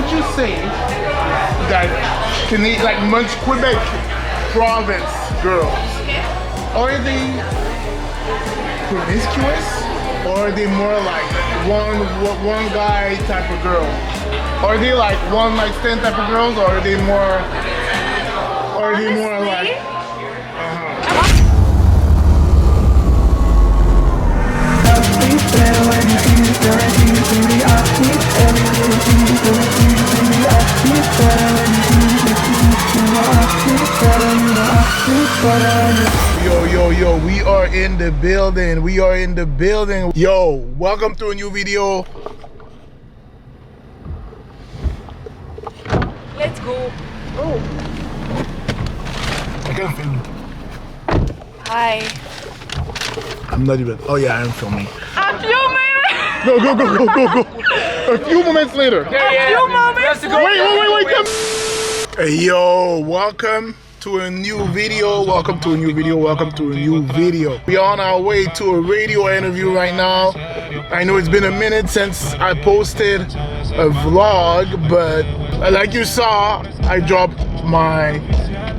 would you say that like Quebec province girls, are they promiscuous, or are they more like one guy type of girl? Are they like one night stand type of girls, or are they more? Or are they more like? Yo, we are in the building. We are in the building. Yo, welcome to a new video. Let's go. Oh. I can't film. Hi. I'm not even. Oh yeah, I'm filming. A few minutes. Go. A few moments later. A few moments. Wait. Hey, yo, welcome to a new video. Welcome to a new video. We are on our way to a radio interview right now. I know it's been a minute since I posted a vlog, but like you saw, I dropped my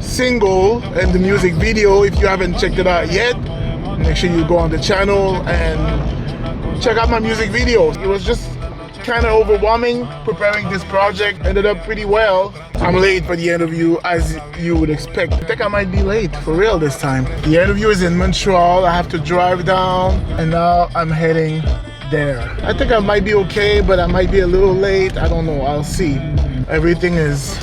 single and the music video. If you haven't checked it out yet, make sure you go on the channel and check out my music video. It was just kind of overwhelming preparing this project. Ended up pretty well. I'm late for the interview, as you would expect. I think I might be late for real this time. The interview is in Montreal. I have to drive down, and now I'm heading there. I think I might be okay, but I might be a little late. I don't know, I'll see. Everything is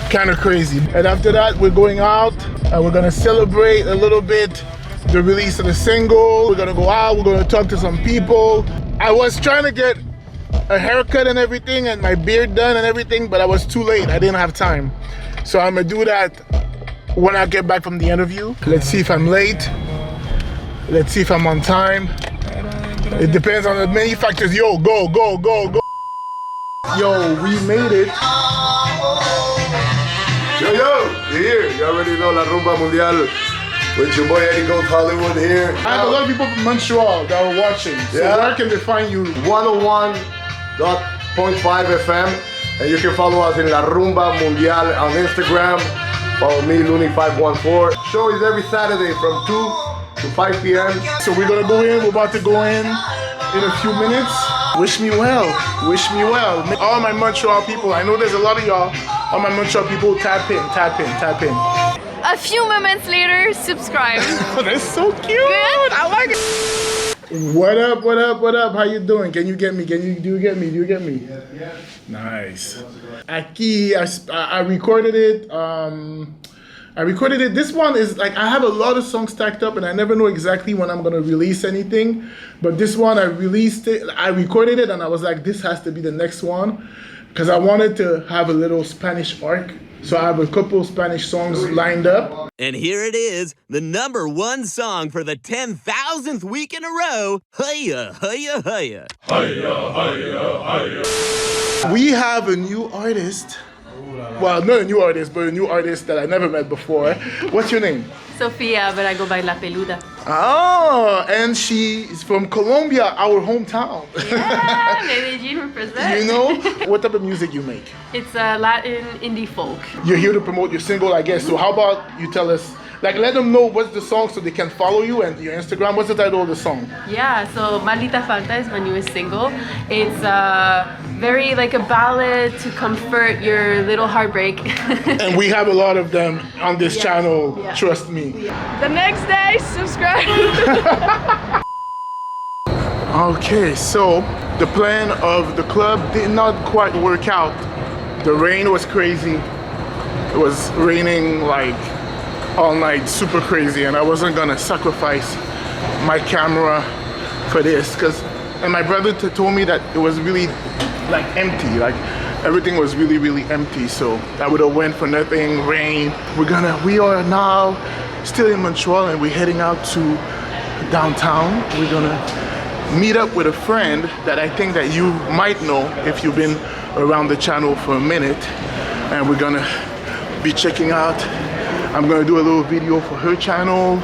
kind of crazy. And after that, we're going out and we're gonna celebrate a little bit the release of the single. We're gonna go out, we're gonna talk to some people. I was trying to get a haircut and everything and my beard done and everything, but I was too late. I didn't have time. So I'm gonna do that when I get back from the interview. Let's see if I'm late. Let's see if I'm on time. It depends on the many factors. Yo, go. Yo, we made it. Yo, you're here. You already know La Rumba Mundial with your boy Eddie Gold Hollywood here. I have a lot of people from Montreal that are watching. So where can they find you? 101.5 FM. And you can follow us in La Rumba Mundial on Instagram. Follow me, Looney514. Show is every Saturday from 2 to 5 p.m. So we're gonna go in. We're about to go in a few minutes. Wish me well. All my Montreal people, I know there's a lot of y'all. All my Montreal people, tap in. A few moments later, subscribe. That's so cute. Good? I like it. What up? How you doing? Can you get me? Do you get me? Yeah. Nice. Aquí, I recorded it. This one is like, I have a lot of songs stacked up and I never know exactly when I'm gonna release anything. But this one, I recorded it and I was like, this has to be the next one. Because I wanted to have a little Spanish arc. So I have a couple Spanish songs lined up. And here it is, the #1 song for the 10,000th week in a row. Hiya. We have a new artist. Well, not a new artist, but a new artist that I never met before. What's your name? Sophia, but I go by La Peluda. Oh, and she is from Colombia, our hometown. Yeah, Medellin represent. You know, what type of music you make? It's Latin indie folk. You're here to promote your single, I guess. So how about you tell us, like, let them know what's the song so they can follow you and your Instagram. What's the title of the song? Yeah, so Maldita Falta is my newest single. It's very like a ballad to comfort your little heartbreak. And we have a lot of them on this channel, trust me. The next day, subscribe. Okay, so the plan of the club did not quite work out. The rain was crazy. It was raining like all night, super crazy, and I wasn't gonna sacrifice my camera for this, and my brother told me that it was really like empty, like everything was really empty, so I would have went for nothing. Rain. We are now still in Montreal and we're heading out to downtown. We're gonna meet up with a friend that I think that you might know if you've been around the channel for a minute, and we're gonna be checking out. I'm gonna do a little video for her channel,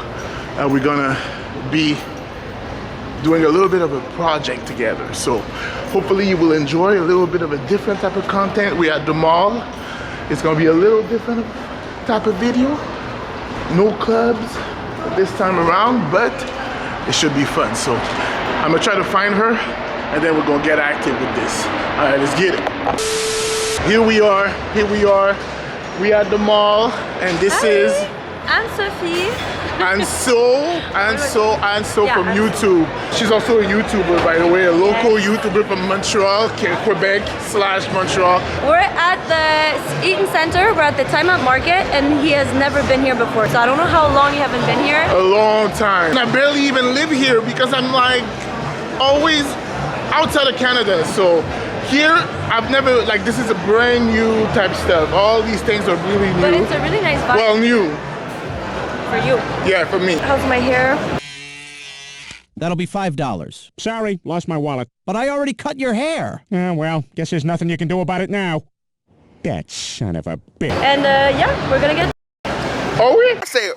and we're gonna be doing a little bit of a project together. So hopefully you will enjoy a little bit of a different type of content. We're at the mall. It's gonna be a little different type of video. No clubs this time around, but it should be fun. So I'm gonna try to find her and then we're gonna get active with this. All right, let's get it. Here we are. We at the mall, and this is Anne-Sophie. Anso from YouTube. She's also a YouTuber, by the way, a local YouTuber from Montreal, Quebec / Montreal. We're at the Eaton Center. We're at the Time Out Market, and he has never been here before. So I don't know how long you haven't been here. A long time. And I barely even live here because I'm like always outside of Canada. So here, I've never, like, this is a brand new type stuff. All these things are really new. But it's a really nice vibe. Well, new. For you. Yeah, for me. How's my hair? That'll be $5. Sorry, lost my wallet. But I already cut your hair. Well, guess there's nothing you can do about it now. That son of a bitch. And yeah, we're gonna get. Oh, we? I said,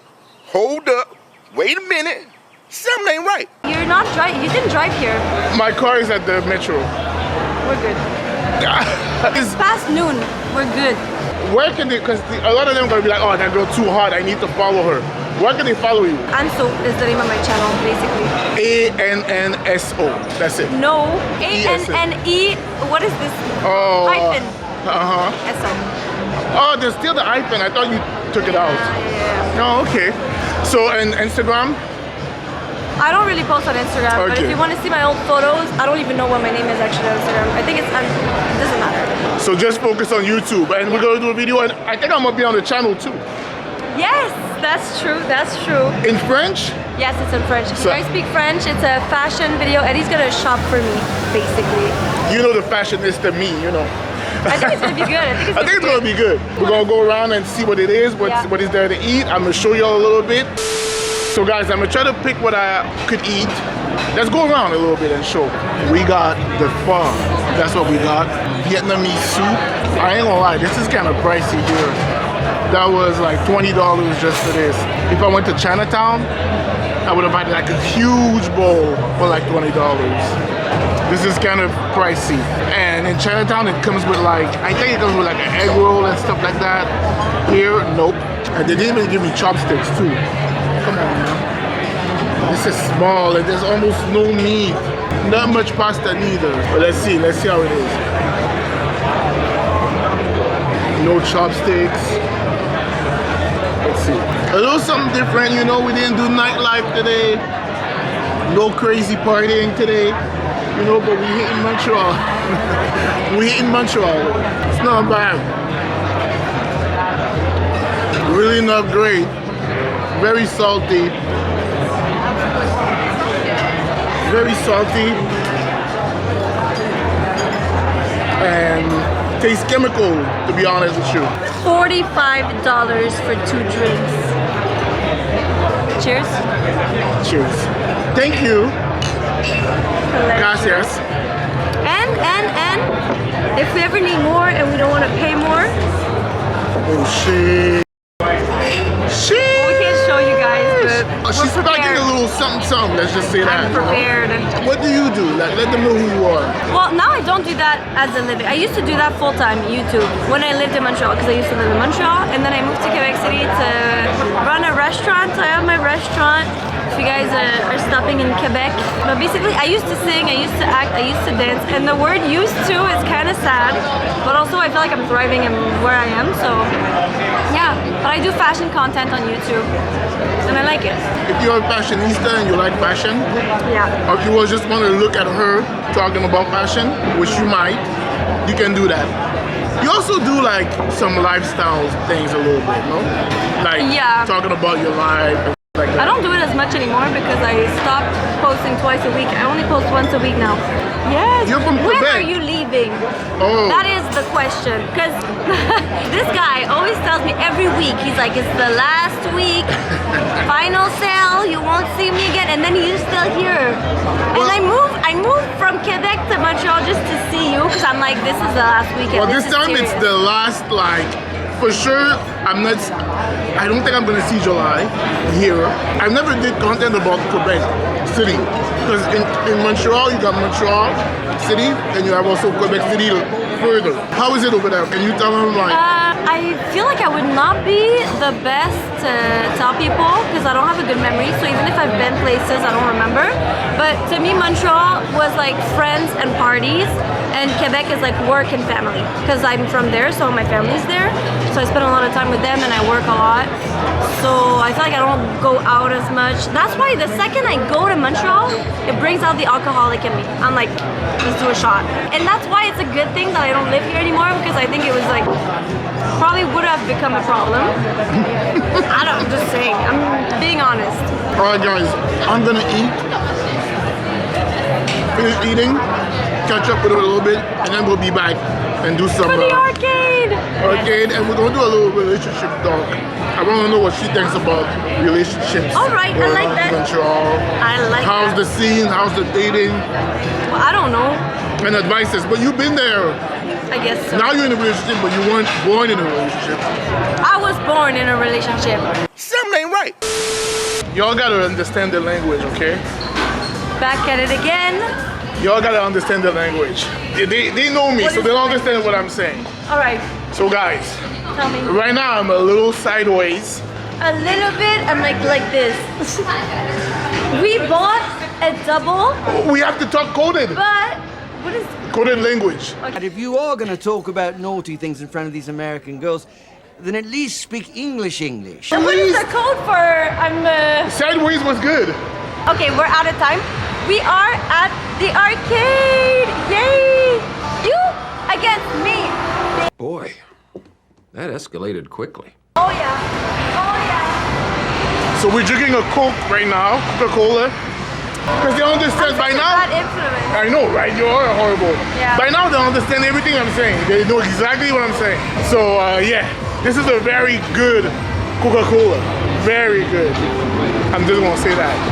hold up, wait a minute, something ain't right. You're not driving. You didn't drive here. My car is at the metro. We're good. It's past noon. We're good. Where can they, because a lot of them are gonna be like, oh, that girl too hot, I need to follow her. Where can they follow you? Anso is the name of my channel, basically. A-N-N-S-O, that's it. No, A-N-N-E, what is this? Oh. Hyphen. Uh-huh. S-O. Oh, there's still the hyphen, I thought you took it out. Yeah. Oh, okay. So, and Instagram? I don't really post on Instagram, but if Okay. you want to see my old photos, I don't even know what my name is actually on Instagram. I think it doesn't matter. So just focus on YouTube, and we're gonna do a video, and I think I'm gonna be on the channel too. Yes, that's true, that's true. In French? Yes, it's in French. If So- you guys speak French, it's a fashion video. Eddie's gonna shop for me, basically. You know the fashionista me, you know. I think it's gonna be good. I think it's gonna be good. We're gonna go around and see what it is, what is there to eat. I'm gonna show y'all a little bit. So guys, I'm gonna try to pick what I could eat. Let's go around a little bit and show. We got the pho. That's what we got. Vietnamese soup. I ain't gonna lie, this is kind of pricey here. That was like $20 just for this. If I went to Chinatown, I would have had like a huge bowl for like $20. This is kind of pricey. And in Chinatown, it comes with like, I think it comes with like an egg roll and stuff like that. Here, nope. And they didn't even give me chopsticks too. Come on, man. This is small and there's almost no meat. Not much pasta neither. But let's see how it is. No chopsticks. Let's see. A little something different, you know, we didn't do nightlife today. No crazy partying today. You know, but we hitting Montreal. We hitting Montreal. It's not bad. Really not great. Very salty. Very salty. And tastes chemical, to be honest with you. $45 for 2 drinks. Cheers. Cheers. Thank you. Gracias. And if we ever need more and we don't want to pay more, Oh shit. Shit. we can show you guys, but She's we're packing prepared. a little something, let's just say that. I'm you know? prepared. What do you do? Like, let them know who you are. Well, now I don't do that as a living. I used to do that full time, YouTube, when I lived in Montreal, because I used to live in Montreal, and then I moved to Quebec City to run a restaurant. So I have my restaurant. If you guys are stopping in Quebec, but basically I used to sing, I used to act, I used to dance, and the word "used to" is kind of sad, but also I feel like I'm thriving in where I am. So yeah, but I do fashion content on YouTube, and I like it. If you're a fashionista and you like fashion, Yeah. or if you just want to look at her talking about fashion, which you might, you can do that. You also do like some lifestyle things a little bit, no? Like Yeah. talking about your life and like that. I don't do it as much anymore because I stopped posting twice a week. I only post once a week now. Yes. You're from When Quebec. are you leaving? Oh. That is the question. Because this guy always tells me every week, he's like, it's the last week, final sale, you won't see me again. And then he's still here. And I moved from Quebec to Montreal just to see you because I'm like, this is the last weekend. Well, this time it's the last like for sure, I don't think I'm gonna see July here. I never did content about Quebec City because in Montreal you got Montreal City and you have also Quebec City further. How is it over there? Can you tell them like? I feel like I would not be the best to tell people because I don't have a good memory. So even if I've been places, I don't remember. But to me, Montreal was like friends and parties, and Quebec is like work and family because I'm from there, so my family's there. So I spend a lot of time with them and I work a lot. So I feel like I don't go out as much. That's why the second I go to Montreal, it brings out the alcoholic in me. I'm like, let's do a shot. And that's why it's a good thing that I don't live here anymore because I think it was like, probably would have become a problem. I'm just saying, I'm being honest. Alright guys, I'm gonna eat. Finish eating, catch up with it a little bit, and then we'll be back and do some For the arcade! and we're gonna do a little relationship talk. I wanna know what she thinks about relationships. Alright, I like that. Montreal. I like How's that. the scene? How's the dating? Well, I don't know. And advices, but you've been there. I guess so. Now you're in a relationship, but you weren't born in a relationship. I was born in a relationship. Something ain't right. Y'all gotta understand the language, okay? Back at it again. Y'all gotta understand the language. They know me, What so is they'll the understand what I'm saying. Alright, So guys, tell me. right now I'm a little sideways. A little bit, I'm like this. We bought a double, We have to talk coded. but what is Coded language. And if you are going to talk about naughty things in front of these American girls, then at least speak English. what is the code for Sideways was good. Okay, we're out of time. We are at the arcade. Yay! You against me. Boy, that escalated quickly. Oh yeah. Oh yeah. So we're drinking a Coke right now, Coca-Cola. Because they understand by now. Bad influence. I know, right? You are horrible. Yeah. By now they understand everything I'm saying. They know exactly what I'm saying. So yeah, this is a very good Coca-Cola. Very good. I'm just gonna say that.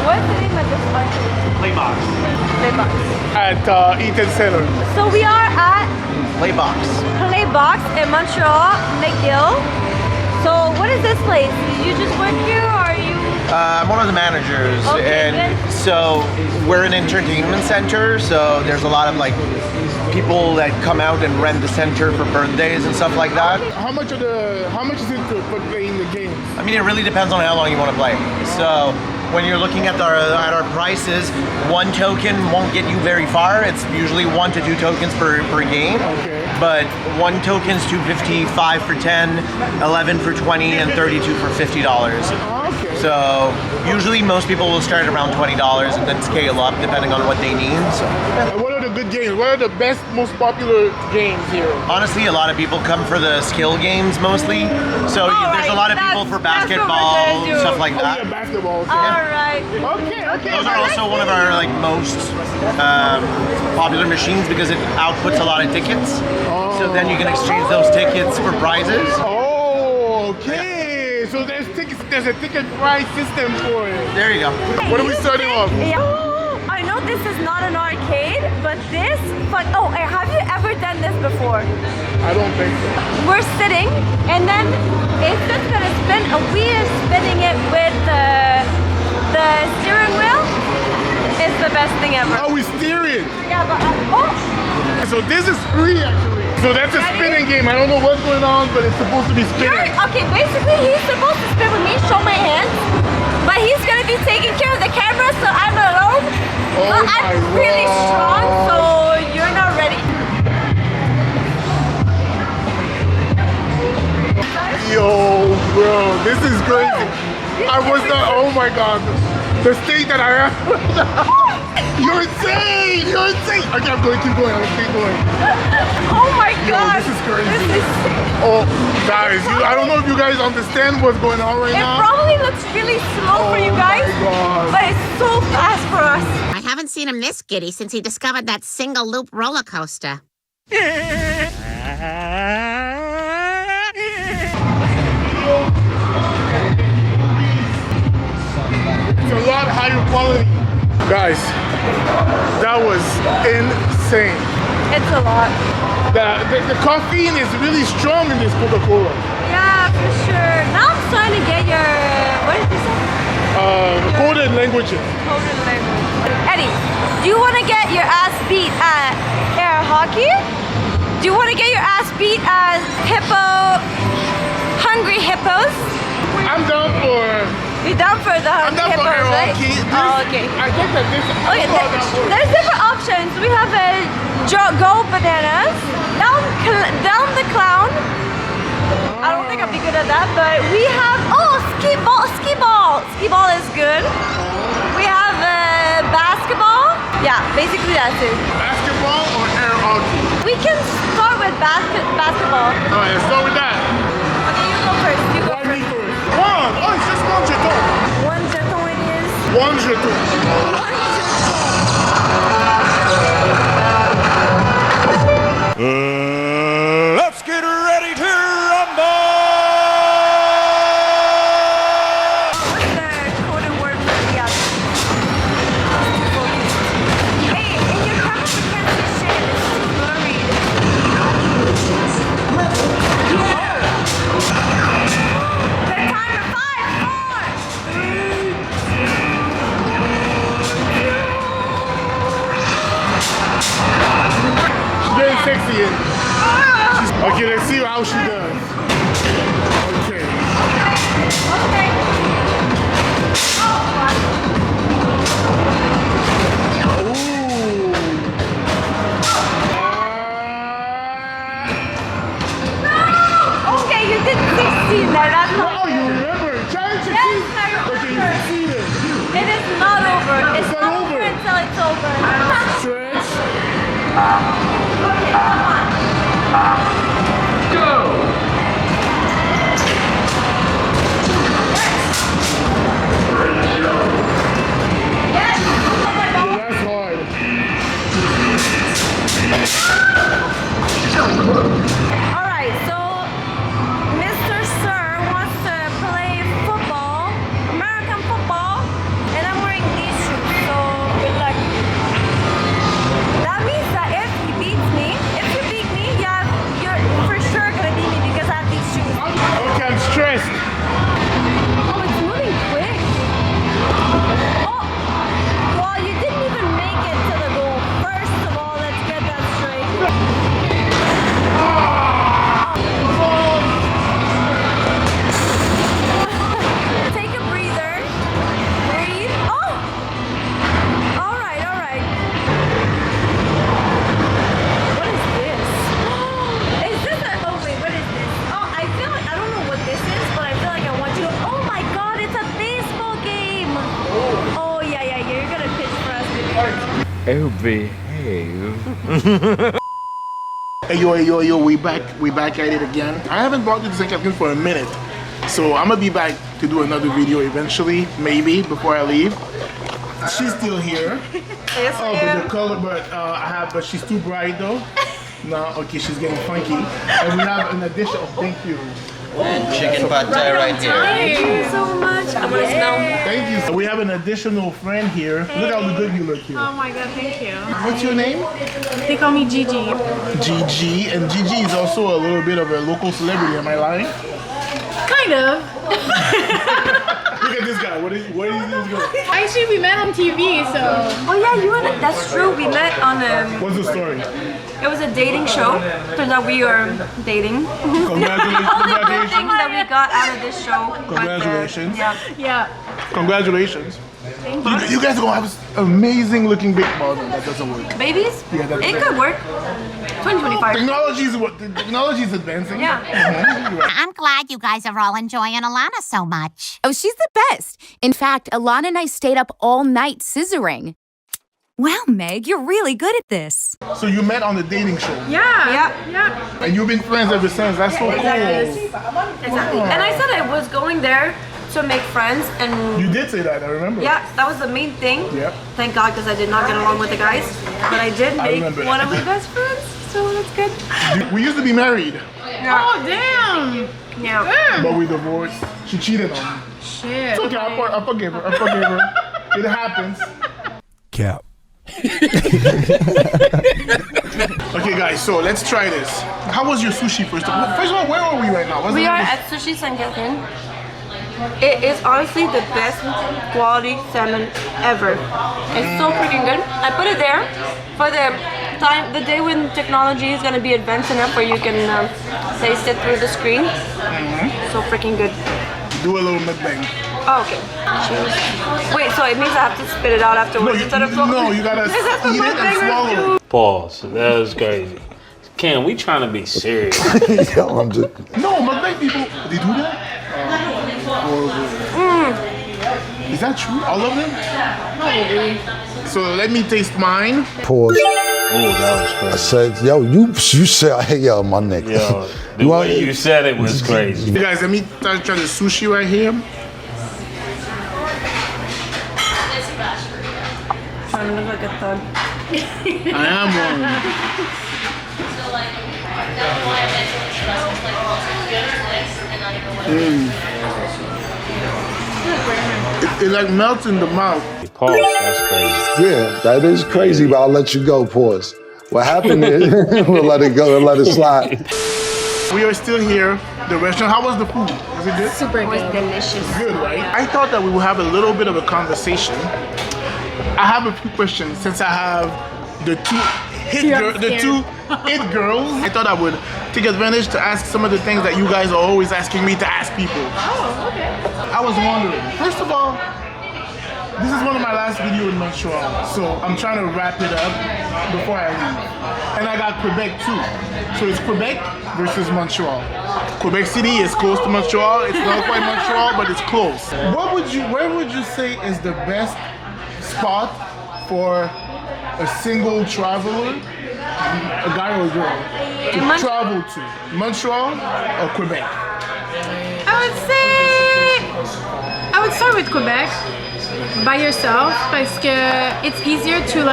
What's the name of this arcade? Playbox. Playbox. At Eaton Center. So we are at Playbox. Playbox in Montreal, McGill. So what is this place? Did you just work here or are you? I'm one of the managers, Okay, and good. so we're an entertainment center. So there's a lot of like people that come out and rent the center for birthdays and stuff like that. How much is it for playing the games? I mean, it really depends on how long you want to play. So when you're looking at our prices, one token won't get you very far. It's usually 1 to 2 tokens per game. Okay. But one token's $2.50, 5 for 10, 11 for 20, and 32 for $50. Okay. So usually most people will start around $20 and then scale up depending on what they need. So And what are the good games? What are the best, most popular games here? honestly, a lot of people come for the skill games mostly. So there's a lot of people for that's what we're basketball, gonna do. stuff like Oh, that. yeah, basketball. Okay. Alright. Okay. Those are also one of our like most popular machines because it outputs a lot of tickets. So then you can exchange those tickets for prizes. Oh, okay. So there's a ticket price system for it. There you go. What are we starting off? Yeah. I know this is not an arcade, but this. Oh, have you ever done this before? I don't think so. We're sitting, and then it's just gonna spin, and we are spinning it with the steering wheel. It's the best thing ever. Oh, we steer it. Yeah, but So this is free actually. So that's a spinning game. I don't know what's going on, but it's supposed to be spinning. okay. Basically, he's supposed to spin with me, show my hands, but he's gonna be taking care of the camera, so I'm alone. Oh But my I'm really strong, God. so you're not ready. Yo, bro, this is crazy. I was not. Oh my God, the state that I am. You're insane. You're insane. Okay, I'm going. Keep going. I'm gonna keep going. Oh my Yo, God. this is crazy. This is. Oh, guys, I don't know if you guys understand what's going on right It now. probably looks really slow for you guys, Oh my God. but it's so fast for us. I haven't seen him this giddy since he discovered that single loop roller coaster. It's a lot higher quality. Guys, that was insane. It's a lot. The caffeine is really strong in this Coca-Cola. Yeah, for sure. Now I'm trying to get your, what did you say? Coded languages. Coded language. Eddie, do you want to get your ass beat at air hockey? Do you want to get your ass beat at hungry hippos? I'm down for... You're down for the hungry hippos, right? Oh, okay. I think that this... Okay, there's different options. We have a go bananas, down the clown. I don't think I'll be good at that, but we have, skee ball. Skee ball is good. We have basketball. Yeah, basically that's it. Basketball or air hockey? We can start with basketball. Alright, let's start with that. Okay, you go first. You go first. One! Oh, it's just one jeton. One jeton it is. One jeton. Let's get ready to rumble! What's the coded word for the other? Hey, in your camera we can't see shit. It's too blurry. The timer, 5, 4, 3. She's getting sexy. Okay, let's see how she does. Okay. Okay. Okay, you did 16 there. That's not. Oh, you remember? Challenge Yes, I remember. It is not over. It's not over until it's over. Stretch. Okay, come on. Go! Yes. Oh my God. That's hard. Alright, so Mr. Sir wants to play football, American football, and I'm wearing these shoes, so good luck. That means that if you beat me, yeah, you're for sure gonna beat me because I have these shoes. Okay, I'm stressed. Oh, it's moving quick. Oh, well, you didn't even make it to the goal. First of all, let's get that straight. Take a breather. Breathe. Oh! Alright, alright. What is this? Is this a... Oh, wait, what is this? Oh, I feel like... I don't know what this is, but I feel like I want you to... Oh my God, it's a baseball game! Oh, yeah, you're gonna pitch for us, baby. Oh, behave. Hey yo, we back at it again. I haven't brought you to Saint-Catherine for a minute. So I'm gonna be back to do another video eventually, maybe, before I leave. She's still here. Yes, Oh, but the color, but she's too bright though. No, okay, she's getting funky. And we have an addition, thank you. And chicken pad thai right here. Thank you so much. I'm gonna smell. Thank you. We have an additional friend here. Look how good you look here. Oh my God, thank you. What's your name? They call me Gigi. Gigi, and Gigi is also a little bit of a local celebrity, am I lying? Kind of. Look at this guy, what is this guy? Actually, we met on TV, so. Oh yeah, that's true. We met on What's the story? it was a dating show. Turns out we were dating. Congratulations. All the good things that we got out of this show. Congratulations. Yeah. Congratulations. You guys are gonna have this amazing looking big ball. No, that doesn't work. Babies? Yeah, that's it could work. 2025. Technology is advancing. Yeah. I'm glad you guys are all enjoying Alana so much. Oh, she's the best. In fact, Alana and I stayed up all night scissoring. Wow, Meg, you're really good at this. So you met on the dating show. Yeah. And you've been friends ever since. That's so cool. Exactly. And I said I was going there to make friends, and you did say that, I remember. Yeah, that was the main thing. Yeah. Thank God, because I did not get along with the guys, but I did make one of my best friends, so that's good. We used to be married. Yeah. Oh, damn. Yeah. But we divorced. She cheated on me. Shit. It's okay, I forgive her. It happens. Cap. Okay, guys, so let's try this. How was your sushi first of all? First of all, where are we right now? We are at Sushi Saint-Catherine. It is honestly the best quality salmon ever. It's so freaking good. I put it there for the day when technology is gonna be advanced enough where you can taste it through the screen. So freaking good. Do a little mukbang. Oh, okay. Cheers. Wait, so it means I have to spit it out afterwards instead of no, you gotta eat it and swallow it. Pause. That was crazy. Cam, we trying to be serious. Yo, I'm just... No, mukbang people, they do that? Is that true? All of them? Probably. So let me taste mine. Pause. Oh, that was crazy. I said, yo, you said, hey, yo, my nigga. Yo, the way you said it was crazy. You guys, let me try the sushi right here. Trying to look like a thug. I am one. It like melts in the mouth. Pause, that's crazy. Yeah, that is crazy, but I'll let you go, pause. What happened is, we'll let it go and let it slide. We are still here, the restaurant. How was the food? Was it good? Super good. Delicious. Good, right? I thought that we would have a little bit of a conversation. I have a few questions since I have the two it girls. I thought I would take advantage to ask some of the things that you guys are always asking me to ask people. Oh, okay. I was wondering, first of all, this is one of my last videos in Montreal, so I'm trying to wrap it up before I leave. And I got Quebec too. So it's Quebec versus Montreal. Quebec City is close to Montreal. It's not quite Montreal, but it's close. Where would you say is the best spot for a single traveler, a guy or a girl, to travel to? Montreal or Quebec? I would start with Quebec by yourself parce que it's easier to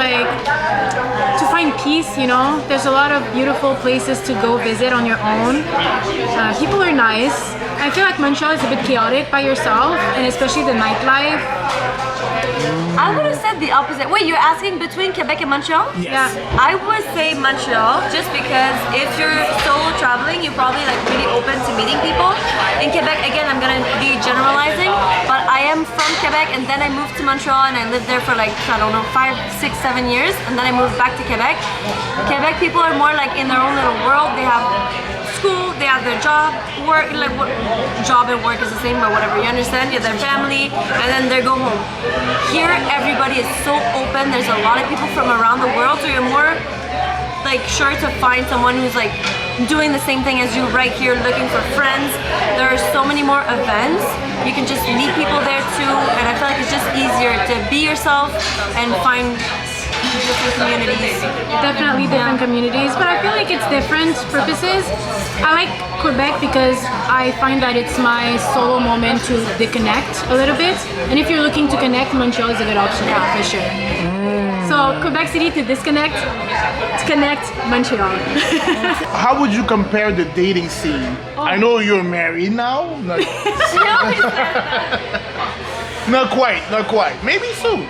find peace, you know. There's a lot of beautiful places to go visit on your own. People are nice. I feel like Montreal is a bit chaotic by yourself, and especially the nightlife. I would have said the opposite. Wait, you're asking between Quebec and Montreal? Yes. Yeah. I would say Montreal just because if you're solo traveling, you're probably like really open to meeting people. In Quebec, again, I'm gonna be generalizing, but I am from Quebec and then I moved to Montreal and I lived there for like, I don't know, 5, 6, 7 years, and then I moved back to Quebec. Quebec people are more like in their own little world. They have school, they have their job, work, like what job and work is the same, but whatever, you understand? You have their family, and then they go home. Here, everybody is so open. There's a lot of people from around the world, so you're more like sure to find someone who's like doing the same thing as you right here, looking for friends. There are so many more events. You can just meet people there too, and I feel like it's just easier to be yourself and find different communities. Definitely different communities, but I feel like it's different purposes. I like Quebec because I find that it's my solo moment to disconnect a little bit, and if you're looking to connect, Montreal is a good option for sure. So Quebec City to disconnect, to connect, Montreal. How would you compare the dating scene? I know you're married now. Not quite. Maybe soon.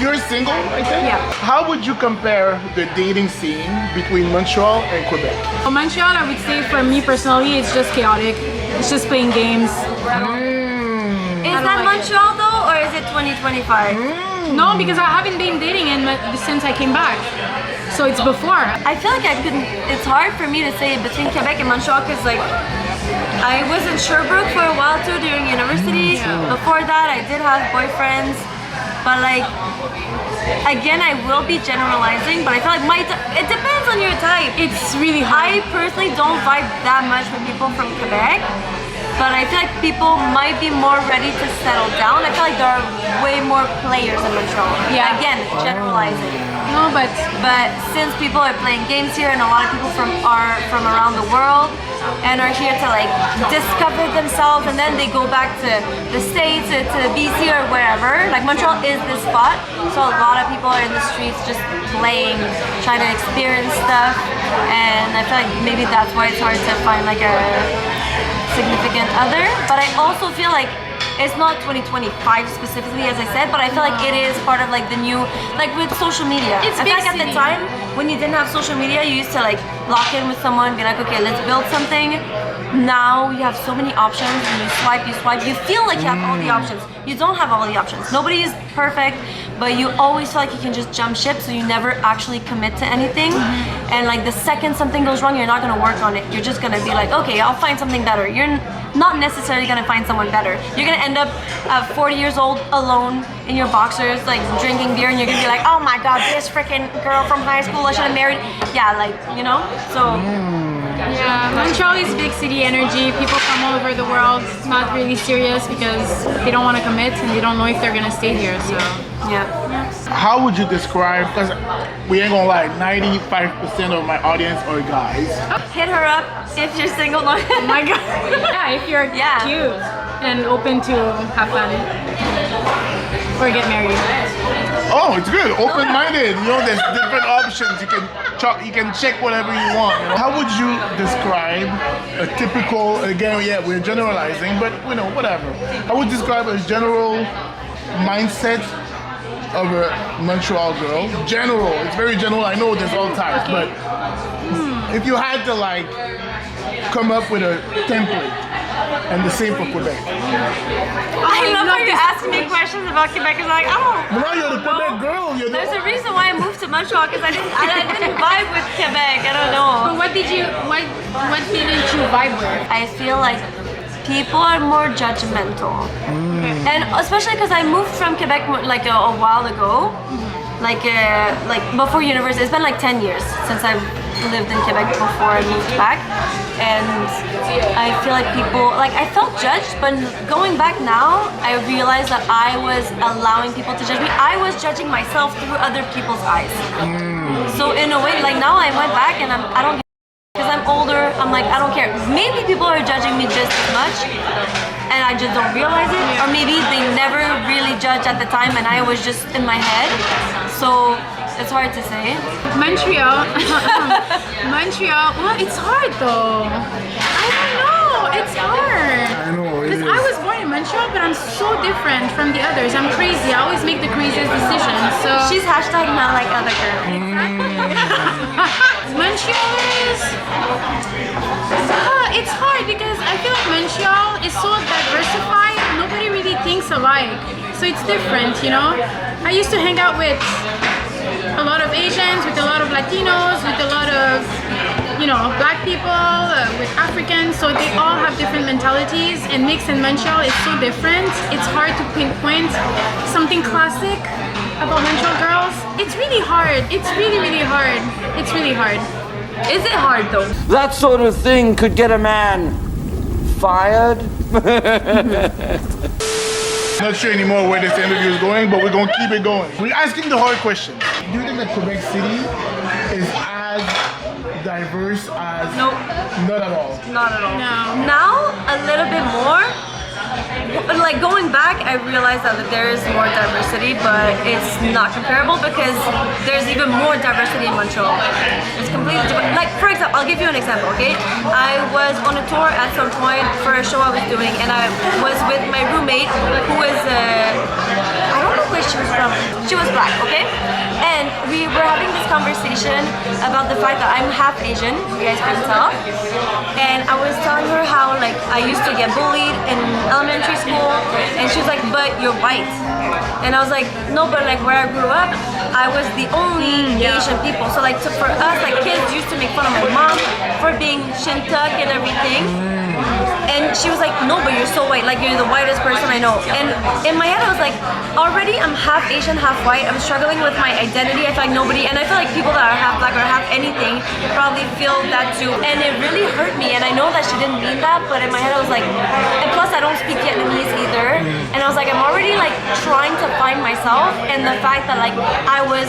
You're single, I think? Yeah. How would you compare the dating scene between Montreal and Quebec? For Montreal, I would say for me personally, it's just chaotic. It's just playing games. Is that Montreal though, or is it 2025? No, because I haven't been dating since I came back. So it's before. I feel like it's hard for me to say between Quebec and Montreal because like I was in Sherbrooke for a while too during university. Before that, I did have boyfriends. But like, again, I will be generalizing, but I feel like it depends on your type. It's really hard. I personally don't vibe that much with people from Quebec, but I feel like people might be more ready to settle down. I feel like there are way more players in Montreal. Yeah. Again, generalizing. No, but since people are playing games here and a lot of people are from around the world and are here to like discover themselves, and then they go back to the States, to BC or wherever. Like Montreal is the spot, so a lot of people are in the streets just playing, trying to experience stuff, and I feel like maybe that's why it's hard to find like a significant other. But I also feel like It's not 2025 specifically, as I said, but I feel like it is part of like the new, like with social media. It's I feel big like at the city. time when you didn't have social media, you used to like lock in with someone, be like, okay, let's build something. Now you have so many options, and you swipe, you feel like you have all the options. You don't have all the options. Nobody is perfect, but you always feel like you can just jump ship, so you never actually commit to anything. And like the second something goes wrong, you're not gonna work on it. You're just gonna be like, okay, I'll find something better. You're not necessarily gonna find someone better. You're gonna end up 40 years old alone in your boxers, like drinking beer, and you're gonna be like, oh my god, this freaking girl from high school I should have married. Yeah, like, you know, so. Yeah, Montreal is big city energy. People from all over the world, not really serious because they don't want to commit and they don't know if they're gonna stay here. So yeah. How would you describe? Because we ain't gonna lie, 95% of my audience are guys. Hit her up if you're single. Oh my god. Yeah, if you're cute and open to have fun or get married. Oh, it's good. Open-minded. You know, there's different options. You can check whatever you want. You know? How would you describe a typical? Again, yeah, we're generalizing, but you know, whatever. How would you describe a general mindset of a Montreal girl? General. It's very general. I know there's all types, but if you had to like come up with a template, and the same for Quebec. I love how you're asking me questions about Quebec. It's like, oh. Now you're the Quebec girl. There's a reason why I moved to Montreal because I didn't vibe with Quebec. I don't know. But what didn't you vibe with? I feel like people are more judgmental, and especially because I moved from Quebec like a while ago, like before university. It's been like 10 years since I've lived in Quebec before I moved back, and I feel like people, like I felt judged, but going back now, I realized that I was allowing people to judge me. I was judging myself through other people's eyes. So in a way, like now I went back and I don't, because I'm older, I'm like, I don't care. Maybe people are judging me just as much, and I just don't realize it, or maybe they never really judged at the time and I was just in my head. So it's hard to say. Montreal, well, it's hard though. I don't know, it's hard. I know, it is. Because I was born in Montreal, but I'm so different from the others. I'm crazy. I always make the craziest decisions. So she's hashtag not like other girls. Montreal is, it's hard because I feel like Montreal is so diversified. Nobody really thinks alike. So it's different, you know? I used to hang out with a lot of Asians, with a lot of Latinos, with a lot of, you know, black people, with Africans, so they all have different mentalities, and mixed in Montreal is so different. It's hard to pinpoint something classic about Montreal girls. It's really hard. It's really, really hard. It's really hard. Is it hard though? That sort of thing could get a man fired. Not sure anymore where this interview is going, but we're going to keep it going. We're asking the hard question. Do you think that Quebec City is as diverse as... Nope. Not at all? Not at all. No. Now, a little bit more. Like going back, I realized that there is more diversity, but it's not comparable because there's even more diversity in Montreal. It's completely different. Like, for example, I'll give you an example, okay? I was on a tour at some point for a show I was doing, and I was with my roommate who was, I don't know where she was from. She was black, okay? And we were having this conversation about the fact that I'm half Asian, you guys can tell. And I was telling her how, like, I used to get bullied in elementary school, and she was like, but you're white. And I was like, no, but like where I grew up, I was the only Asian people. So like for us, like kids used to make fun of my mom for being shin tuck and everything. And she was like, no, but you're so white, like you're the whitest person I know. And in my head I was like, already I'm half Asian, half white, I'm struggling with my identity. I feel like nobody, and I feel like people that are half black or half anything probably feel that too. And it really hurt me, and I know that she didn't mean that, but in my head I was like, and plus I don't speak Vietnamese either. And I was like, I'm already like trying to find myself, and the fact that like I was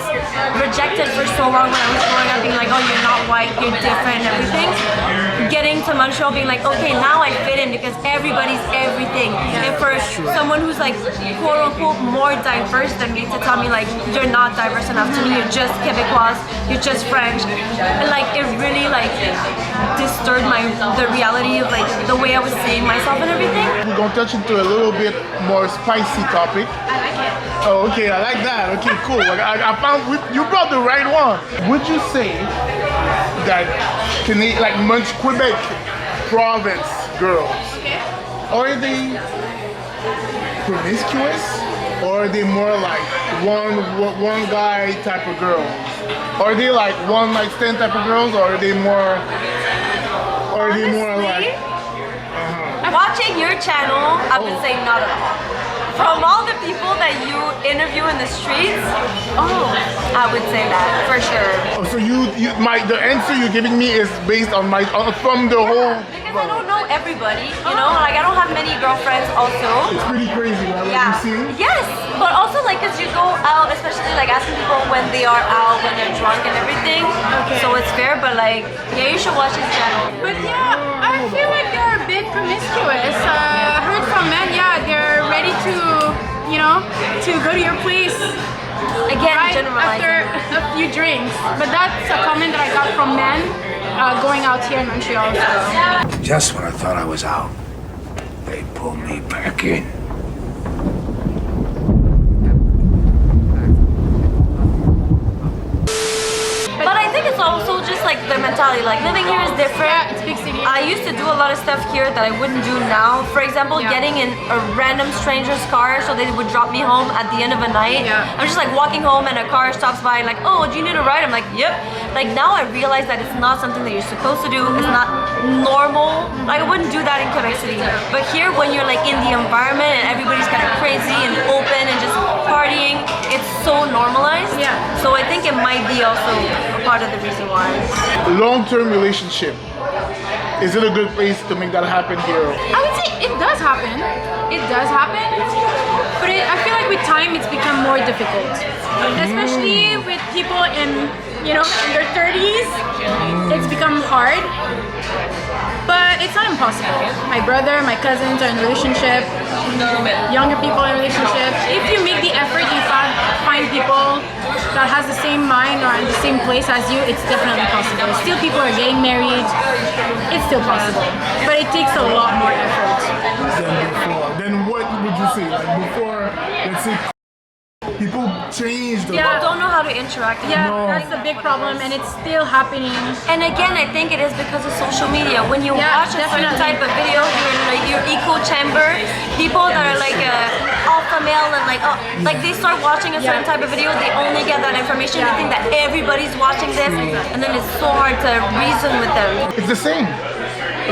rejected for so long when I was growing up, being like, oh, you're not white, you're different and everything. Getting to Montreal being like, okay, now I fit in because everybody's everything. And for someone who's like quote unquote more diverse than me to tell me like you're not diverse enough, to me you're just Quebecois, you're just French, and like it really like disturbed the reality of like the way I was seeing myself and everything. We're gonna touch into a little bit more spicy topic. I like it. Oh, okay, I like that. Okay, cool. I found you brought the right one. Would you say that like Quebec province girls, are they promiscuous, or are they more like one guy type of girls? Are they like one night stand type of girls, or are they more? Or are they more like? Watching your channel, I would say not at all. From all the people that you interview in the streets, I would say that for sure. Oh, so the answer you're giving me is based on from the whole. Because I don't know everybody, you know, like I don't have many girlfriends also. It's pretty crazy, right? Yeah. Yes, but also like as you go out, especially like asking people when they are out, when they're drunk and everything. Okay. So it's fair, but like, yeah, you should watch his channel. But yeah, I feel like they're a bit promiscuous. I heard from men, yeah, they're ready to, you know, to go to your place. Again, right after a few drinks. But that's a comment that I got from men going out here in Montreal. So. Just when I thought I was out, they pulled me back in. But I think it's also just like their mentality. Like living here is different. Yeah, it's big city. I used to do a lot of stuff here that I wouldn't do now. For example, getting in a random stranger's car so they would drop me home at the end of a night. Yeah. I'm just like walking home and a car stops by and like, oh, do you need a ride? I'm like, yep. Like now I realize that it's not something that you're supposed to do. It's not normal. Like I wouldn't do that in Quebec City. But here when you're like in the environment and everybody's kind of crazy and open and just partying, it's so normalized. Yeah. So I think it might be also a part of the reason why. Long-term relationship. Is it a good place to make that happen here? I would say it does happen. It does happen. But I feel like with time it's become more difficult. Especially with people in, you know, in their 30s. It's become hard. But it's not impossible. My brother, my cousins are in a relationship. Younger people in a relationship. If you make the effort, you find people that has the same mind or in the same place as you, it's definitely possible. Still people are getting married. It's still possible. But it takes a lot more effort. Then what would you say? Like before, let's say people changed. Yeah, don't know how to interact. Yeah, that's a big problem, and it's still happening. And again, I think it is because of social media. When you watch a certain type of video, you're in like your echo chamber. People that are like alpha male and like they start watching a certain type of video, they only get that information. They think that everybody's watching this, and then it's so hard to reason with them. It's the same.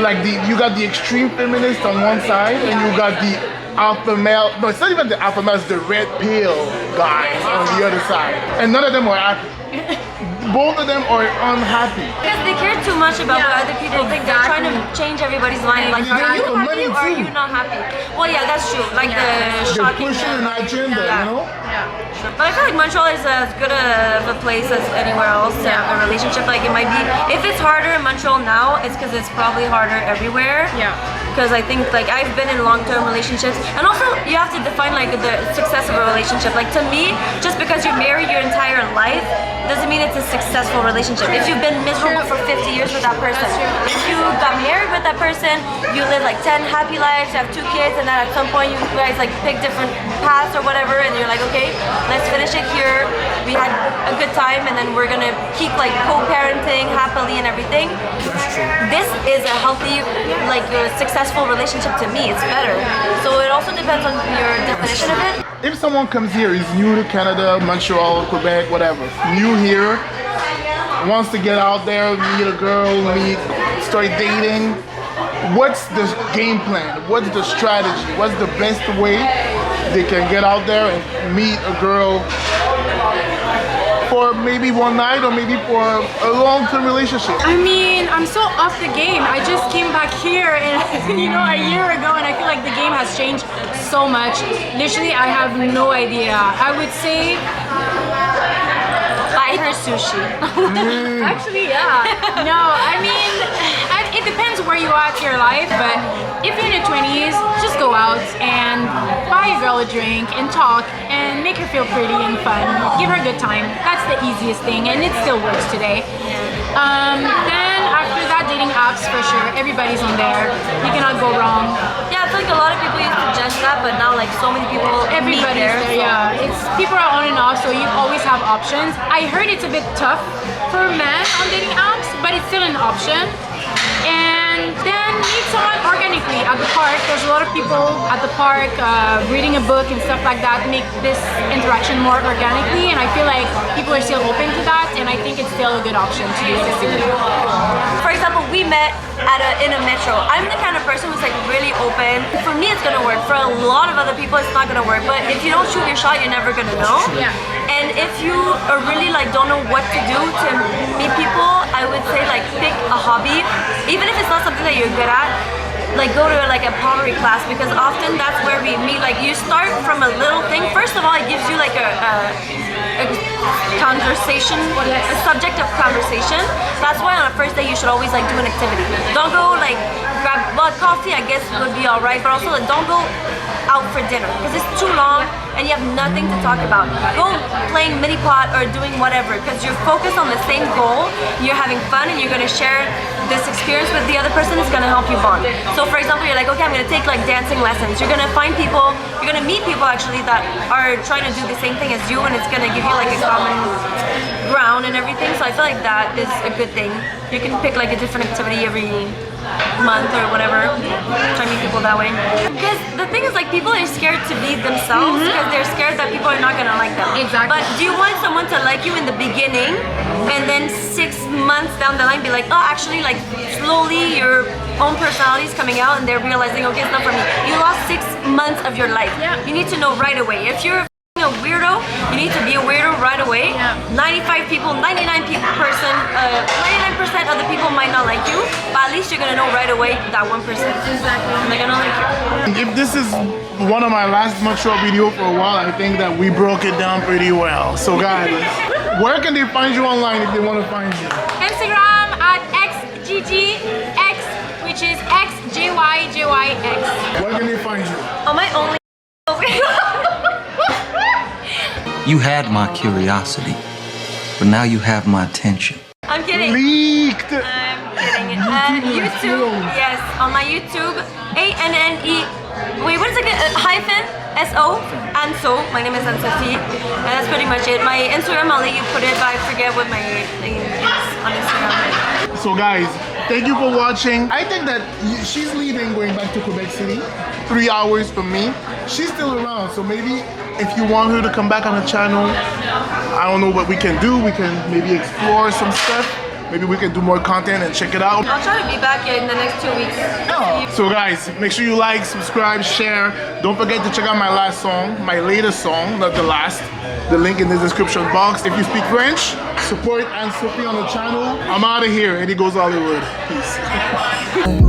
Like you got the extreme feminist on one side, and you got the alpha male. No, it's not even the alpha male. It's the red pill guy on the other side, and none of them are happy. Both of them are unhappy. Because they care too much about what other people think. They're trying to change everybody's mind. Like, are you happy or are you not happy? Well, yeah, that's true. Like the shocking. They're pushing an agenda, you know? But I feel like Montreal is as good of a place as anywhere else to have a relationship. Like it might be, if it's harder in Montreal now, it's because it's probably harder everywhere. Yeah. Because I think like I've been in long-term relationships, and also you have to define like the success of a relationship. Like to me, just because you're married your entire life doesn't mean it's a successful relationship. If you've been miserable for 50 years with that person, if you got married with that person, you live like 10 happy lives, you have 2 kids, and then at some point you guys like pick different paths or whatever, and you're like, okay, let's finish it here. We had a good time, and then we're gonna keep like co-parenting happily and everything. This is a healthy, like a successful relationship to me. It's better. So it also depends on your definition of it. If someone comes here, is new to Canada, Montreal, Quebec, whatever, new here, wants to get out there, meet a girl, start dating, what's the game plan? What's the strategy? What's the best way they can get out there and meet a girl for maybe one night or maybe for a long-term relationship? I mean, I'm so off the game. I just came back here and you know, a year ago, and I feel like the game has changed so much. Literally, I have no idea. I would say her sushi. Mm. Actually, yeah. No, I mean, it depends where where you are at your life, but if you're in your 20s, just go out and buy a girl a drink and talk and make her feel pretty and fun. Give her a good time. That's the easiest thing, and it still works today. Then after that, dating apps for sure. Everybody's on there. You cannot go wrong. Yeah, I feel like a lot of people used to judge that, but now like so many people Everybody's meet there. there, yeah. It's people are on and off, so you always have options. I heard it's a bit tough for men on dating apps, but it's still an option. And then meet someone organically at the park. There's a lot of people at the park reading a book and stuff like that make this interaction more organically, and I feel like people are still open to that, and I think it's still a good option to do in the city. For example, we met in a metro. I'm the kind of person who's like really open. For me, it's gonna work. For a lot of other people, it's not gonna work. But if you don't shoot your shot, you're never gonna know. Yeah. And if you are really like don't know what to do to meet people, I would say like pick a hobby, even if it's not something that you're good at. Like go to like a pottery class, because often that's where we meet. Like you start from a little thing. First of all, it gives you like a conversation, a subject of conversation. That's why on a first day you should always like do an activity. Don't go like grab coffee, I guess would be alright, but also like don't go out for dinner because it's too long and you have nothing to talk about. Go playing mini pot or doing whatever, because you're focused on the same goal. You're having fun and you're gonna share this experience with the other person. Is gonna help you bond. So for example, you're like, okay, I'm gonna take like dancing lessons. You're gonna find people, you're gonna meet people actually that are trying to do the same thing as you, and it's gonna give you like a common ground and everything. So I feel like that is a good thing. You can pick like a different activity every month or whatever. Try to meet people that way. Because the thing is like people are scared to be themselves because they're scared that people are not gonna like them. Exactly. But do you want someone to like you in the beginning and then 6 months down the line be like, oh actually like slowly your own personality is coming out and they're realizing, okay, it's not for me. You lost 6 months of your life. Yeah. You need to know right away. If you're a weirdo, you need to be a weirdo right away. Yeah. 95 people, 99% of the people might not like you, but at least you're gonna know right away that 1%. Exactly. They're gonna like you. If this is one of my last Montreal video for a while, I think that we broke it down pretty well. So guys, where can they find you online if they want to find you? Instagram at xggx, which is xjyjyx. Where can they find you? On my only. You had my curiosity, but now you have my attention. I'm kidding. Leaked. I'm kidding. YouTube, yes, on my YouTube, ANNE. Wait, what is it? Hyphen SO. And so, my name is Anne-Sophie, and that's pretty much it. My Instagram, I'll let you put it, but I forget what my thing is on Instagram. So guys, thank you for watching. I think that she's leaving, going back to Quebec City, 3 hours from me. She's still around, so maybe if you want her to come back on the channel, I don't know what we can do. We can maybe explore some stuff. Maybe we can do more content and check it out. I'll try to be back in the next 2 weeks. Oh. So guys, make sure you like, subscribe, share. Don't forget to check out my last song, my latest song, not the last. The link in the description box. If you speak French, support Anne-Sophie on the channel. I'm out of here. Eddie Goes Hollywood. Peace.